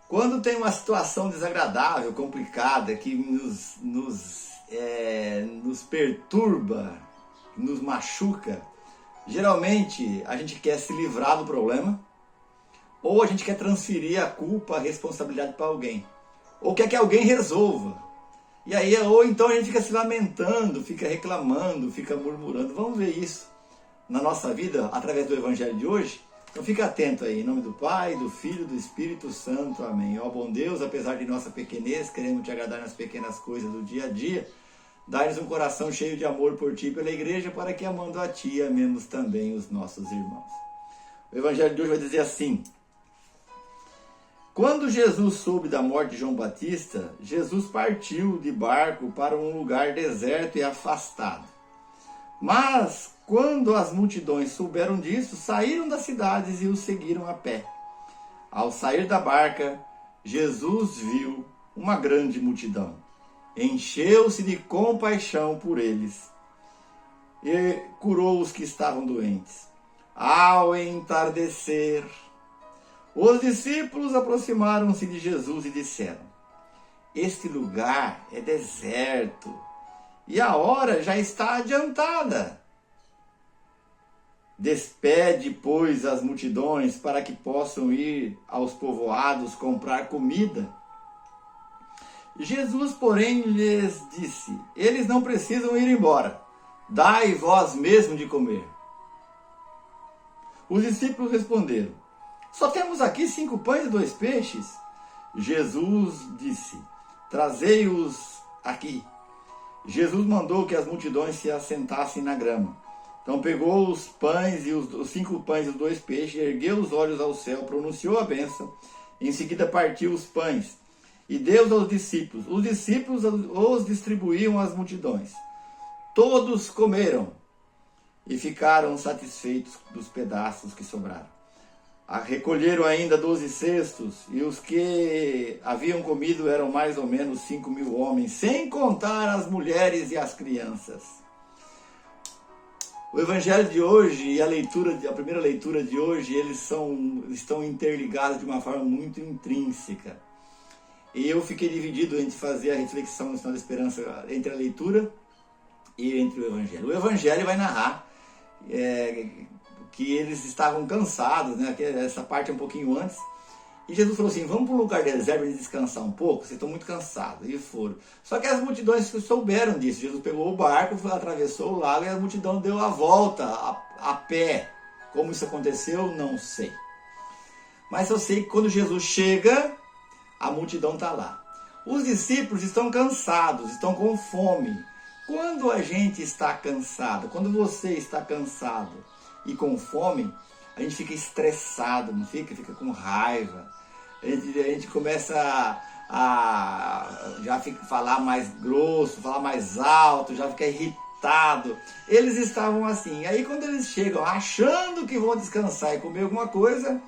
Quando tem uma situação desagradável, complicada, que nos perturba, nos machuca, geralmente a gente quer se livrar do problema, ou a gente quer transferir a culpa, a responsabilidade para alguém, ou quer que alguém resolva. E aí, ou então a gente fica se lamentando, fica reclamando, fica murmurando. Vamos ver isso na nossa vida através do Evangelho de hoje? Então fica atento aí, em nome do Pai, do Filho e do Espírito Santo. Amém. Ó bom Deus, apesar de nossa pequenez, queremos te agradar nas pequenas coisas do dia a dia. Dá-nos um coração cheio de amor por ti e pela igreja, para que, amando a ti, amemos também os nossos irmãos. O Evangelho de hoje vai dizer assim: quando Jesus soube da morte de João Batista, Jesus partiu de barco para um lugar deserto e afastado. Mas, quando as multidões souberam disso, saíram das cidades e o seguiram a pé. Ao sair da barca, Jesus viu uma grande multidão. Encheu-se de compaixão por eles e curou os que estavam doentes. Ao entardecer, os discípulos aproximaram-se de Jesus e disseram: este lugar é deserto e a hora já está adiantada. Despede, pois, as multidões para que possam ir aos povoados comprar comida. Jesus, porém, lhes disse: eles não precisam ir embora. Dai vós mesmo de comer. Os discípulos responderam: só temos aqui 5 pães e 2 peixes. Jesus disse: trazei-os aqui. Jesus mandou que as multidões se assentassem na grama. Então pegou os pães e os 5 pães e os 2 peixes, ergueu os olhos ao céu, pronunciou a bênção, em seguida partiu os pães e deu aos discípulos. Os discípulos os distribuíam às multidões. Todos comeram e ficaram satisfeitos dos pedaços que sobraram. Recolheram ainda 12 cestos, e os que haviam comido eram mais ou menos 5.000 homens, sem contar as mulheres e as crianças. O Evangelho de hoje e a primeira leitura de hoje, eles estão interligados de uma forma muito intrínseca. E eu fiquei dividido entre fazer a reflexão no Sinal da Esperança entre a leitura e entre o Evangelho. O Evangelho vai narrar que eles estavam cansados, né? Essa parte é um pouquinho antes. E Jesus falou assim: vamos para um lugar deserto e descansar um pouco, vocês estão muito cansados. E foram. Só que as multidões souberam disso. Jesus pegou o barco, atravessou o lago e a multidão deu a volta a pé. Como isso aconteceu, não sei. Mas eu sei que quando Jesus chega, a multidão está lá. Os discípulos estão cansados, estão com fome. Quando a gente está cansado, quando você está cansado e com fome, a gente fica estressado, não fica? Fica com raiva. A gente começa a já falar mais grosso, falar mais alto, já fica irritado. Eles estavam assim. Aí quando eles chegam achando que vão descansar e comer alguma coisa,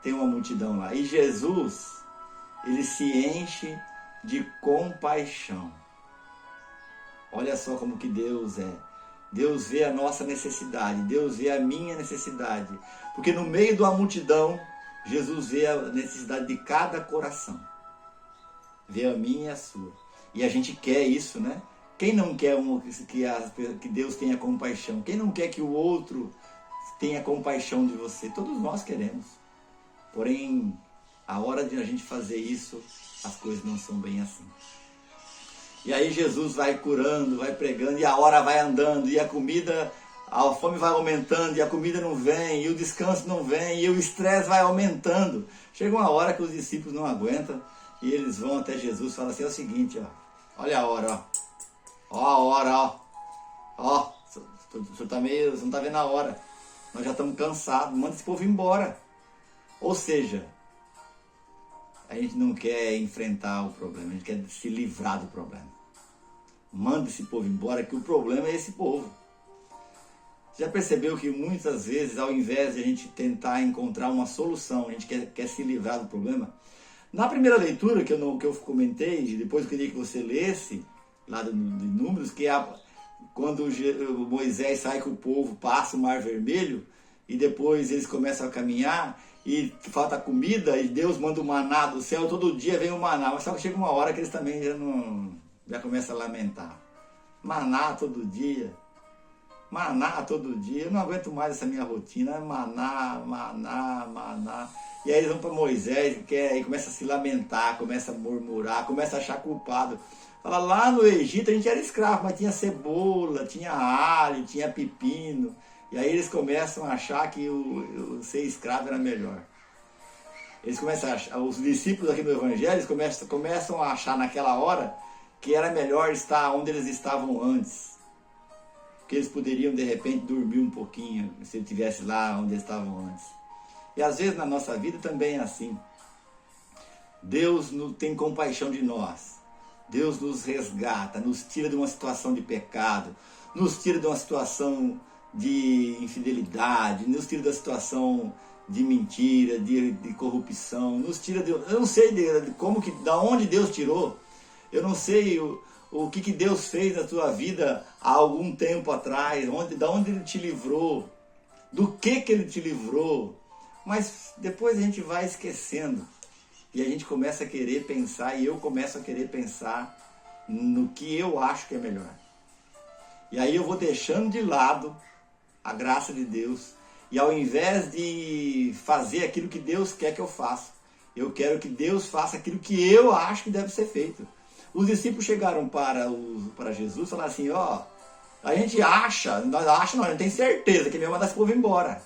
tem uma multidão lá. E Jesus, ele se enche de compaixão. Olha só como que Deus é. Deus vê a nossa necessidade, Deus vê a minha necessidade. Porque no meio da multidão, Jesus vê a necessidade de cada coração. Vê a minha e a sua. E a gente quer isso, né? Quem não quer que Deus tenha compaixão? Quem não quer que o outro tenha compaixão de você? Todos nós queremos. Porém, a hora de a gente fazer isso, as coisas não são bem assim. E aí Jesus vai curando, vai pregando, e a hora vai andando, e a comida, a fome vai aumentando, e a comida não vem, e o descanso não vem, e o estresse vai aumentando. Chega uma hora que os discípulos não aguentam, e eles vão até Jesus e falam assim: é o seguinte, ó, olha a hora, ó a hora, ó, você não está vendo a hora, nós já estamos cansados, manda esse povo embora. Ou seja, a gente não quer enfrentar o problema, a gente quer se livrar do problema. Manda esse povo embora, que o problema é esse povo. Já percebeu que muitas vezes, ao invés de a gente tentar encontrar uma solução, a gente quer se livrar do problema? Na primeira leitura que eu comentei, e depois eu queria que você lesse, lá de Números, que é quando Moisés sai com o povo, passa o Mar Vermelho, e depois eles começam a caminhar, e falta comida, e Deus manda o maná do céu, todo dia vem o maná, mas só que chega uma hora que eles também já começam a lamentar. Maná todo dia, eu não aguento mais essa minha rotina, maná. E aí eles vão para Moisés, e começa a se lamentar, começa a murmurar, começa a achar culpado. Fala, lá no Egito a gente era escravo, mas tinha cebola, tinha alho, tinha pepino. E aí eles começam a achar que o ser escravo era melhor. Eles começam a achar, os discípulos aqui do Evangelho começam a achar naquela hora que era melhor estar onde eles estavam antes. Que eles poderiam de repente dormir um pouquinho se ele estivesse lá onde eles estavam antes. E às vezes na nossa vida também é assim. Deus tem compaixão de nós. Deus nos resgata, nos tira de uma situação de pecado, nos tira de uma situação de infidelidade, nos tira da situação de mentira, de corrupção, nos tira de... Eu não sei da onde Deus tirou, eu não sei o que Deus fez na tua vida há algum tempo atrás, da onde Ele te livrou, do que Ele te livrou, mas depois a gente vai esquecendo e a gente começa a querer pensar, e eu começo a querer pensar no que eu acho que é melhor. E aí eu vou deixando de lado a graça de Deus, e ao invés de fazer aquilo que Deus quer que eu faça, eu quero que Deus faça aquilo que eu acho que deve ser feito. Os discípulos chegaram para Jesus e falaram assim, a gente não tem certeza que ele vai mandar esse povo embora.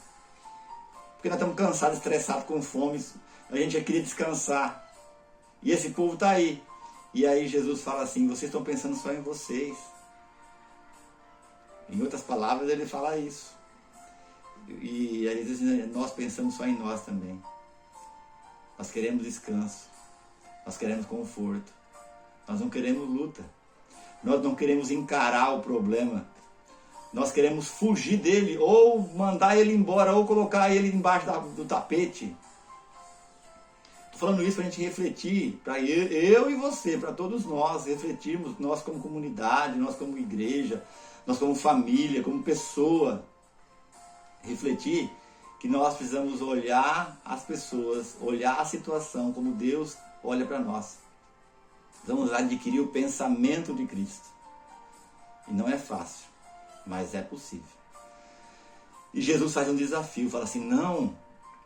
Porque nós estamos cansados, estressados, com fome, a gente já queria descansar. E esse povo está aí. E aí Jesus fala assim, vocês estão pensando só em vocês. Em outras palavras, ele fala isso. E aí ele diz, nós pensamos só em nós também. Nós queremos descanso. Nós queremos conforto. Nós não queremos luta. Nós não queremos encarar o problema. Nós queremos fugir dele, ou mandar ele embora, ou colocar ele embaixo do tapete. Estou falando isso para a gente refletir, para eu e você, para todos nós, refletirmos, nós como comunidade, nós como igreja, nós como família, como pessoa. Refletir que nós precisamos olhar as pessoas, olhar a situação como Deus olha para nós. Precisamos adquirir o pensamento de Cristo. E não é fácil, mas é possível. E Jesus faz um desafio, fala assim, não,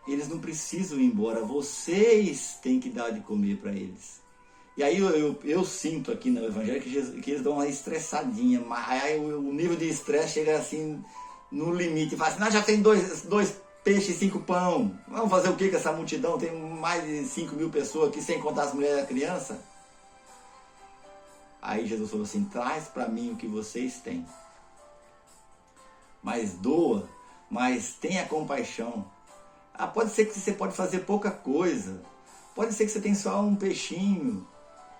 eles não precisam ir embora, vocês têm que dar de comer para eles. E aí eu sinto aqui no Evangelho que eles dão uma estressadinha, mas aí o nível de estresse chega assim no limite, e fala assim, nós já tem dois peixes e 5 pão, vamos fazer o que com essa multidão? Tem mais de 5.000 pessoas aqui, sem contar as mulheres e a criança. Aí Jesus falou assim, traz para mim o que vocês têm. Mas doa, mas tenha compaixão. Pode ser que você pode fazer pouca coisa. Pode ser que você tenha só um peixinho.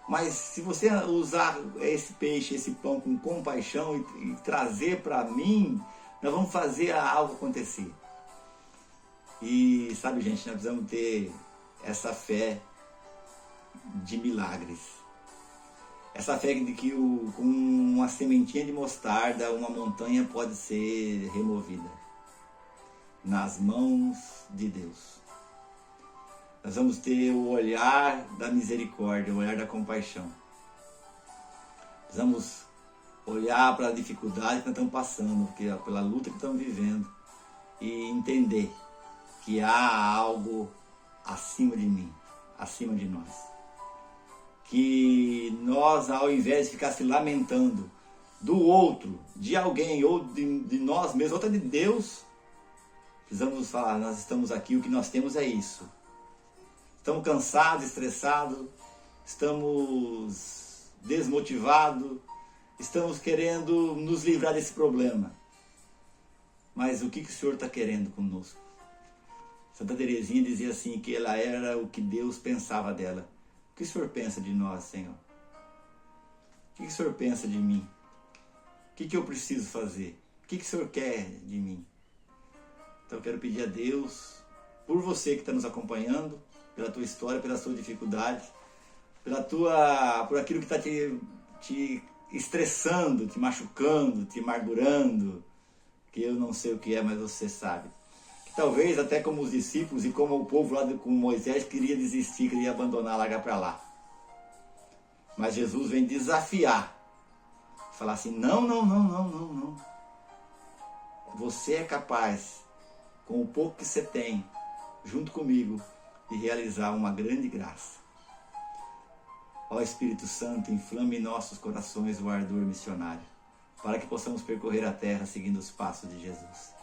Mas se você usar esse peixe, esse pão com compaixão e trazer para mim, nós vamos fazer algo acontecer. E sabe, gente, nós precisamos ter essa fé de milagres. Essa fé de que com uma sementinha de mostarda, uma montanha pode ser removida. Nas mãos de Deus. Nós vamos ter o olhar da misericórdia, o olhar da compaixão. Precisamos olhar para a dificuldade que nós estamos passando, pela luta que estamos vivendo, e entender que há algo acima de mim, acima de nós. Que nós, ao invés de ficar se lamentando do outro, de alguém, ou de nós mesmos, outra de Deus, precisamos falar, nós estamos aqui, o que nós temos é isso. Estamos cansados, estressados, estamos desmotivados, estamos querendo nos livrar desse problema. Mas o que o Senhor está querendo conosco? Santa Teresinha dizia assim, que ela era o que Deus pensava dela. O que o Senhor pensa de nós, Senhor? O que o Senhor pensa de mim? O que eu preciso fazer? O que o Senhor quer de mim? Então eu quero pedir a Deus, por você que está nos acompanhando, pela tua história, pela sua dificuldade, por aquilo que está te estressando, te machucando, te amargurando, que eu não sei o que é, mas você sabe. talvez até como os discípulos e como o povo lá com Moisés queria desistir, queria abandonar, largar para lá. Mas Jesus vem desafiar, falar assim, não. Você é capaz, com o pouco que você tem, junto comigo, de realizar uma grande graça. Ó Espírito Santo, inflame em nossos corações o ardor missionário, para que possamos percorrer a terra seguindo os passos de Jesus.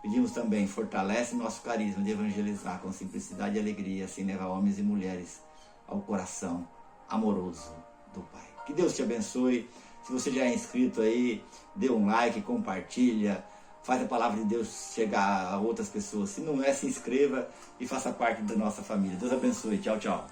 Pedimos também, fortalece nosso carisma de evangelizar com simplicidade e alegria, assim levar homens e mulheres ao coração amoroso do Pai. Que Deus te abençoe. Se você já é inscrito aí, dê um like, compartilha, faz a palavra de Deus chegar a outras pessoas. Se não é, se inscreva e faça parte da nossa família. Deus abençoe. Tchau, tchau.